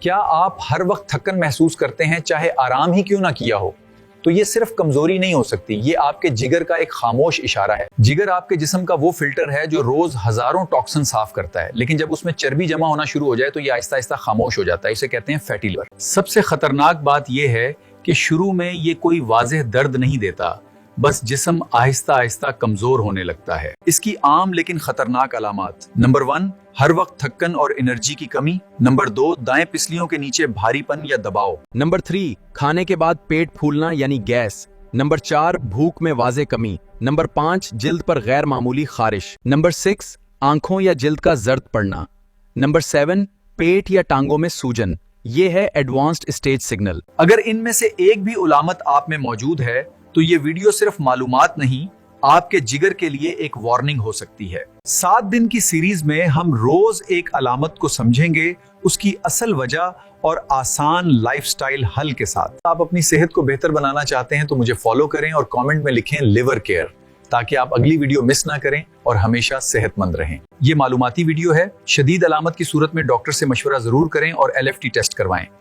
क्या आप हर वक्त थकन महसूस करते हैं चाहे आराम ही क्यों ना किया हो? तो ये सिर्फ कमजोरी नहीं हो सकती, ये आपके जिगर का एक खामोश इशारा है। जिगर आपके जिस्म का वो फिल्टर है जो रोज हजारों टॉक्सिन साफ करता है, लेकिन जब उसमें चर्बी जमा होना शुरू हो जाए तो ये आहिस्ता आहिस्ता खामोश हो जाता है। इसे कहते हैं फैटी लिवर। सबसे खतरनाक बात यह है कि शुरू में ये कोई वाज़ेह दर्द नहीं देता, बस जिस्म आहिस्ता आहिस्ता कमजोर होने लगता है। इसकी आम लेकिन खतरनाक अलामात: नंबर 1, हर वक्त थक्कन और एनर्जी की कमी। नंबर 2, दाएं पिसलियों के नीचे भारीपन या दबाव। नंबर 3, खाने के बाद पेट फूलना यानी गैस। नंबर 4, भूख में वाज़ेह कमी। नंबर 5, जिल्द पर गैर मामूली खारिश। नंबर 6, आंखों या जिल्द का जर्द पड़ना। नंबर 7, पेट या टांगों में सूजन। ये है एडवांस्ड स्टेज सिग्नल। अगर इनमें से एक भी उलामत आप में मौजूद है तो ये वीडियो सिर्फ मालूमात नहीं, आपके जिगर के लिए एक वार्निंग हो सकती है। 7 दिन की सीरीज में हम रोज एक अलामत को समझेंगे, उसकी असल वजह और आसान लाइफस्टाइल हल के साथ। आप अपनी सेहत को बेहतर बनाना चाहते हैं तो मुझे फॉलो करें और कमेंट में लिखें लिवर केयर, ताकि आप अगली वीडियो मिस ना करें और हमेशा सेहतमंद रहें। ये मालूमाती वीडियो है। शदीद अलामत की सूरत में डॉक्टर से मशवरा जरूर करें और LFT टेस्ट करवाएं।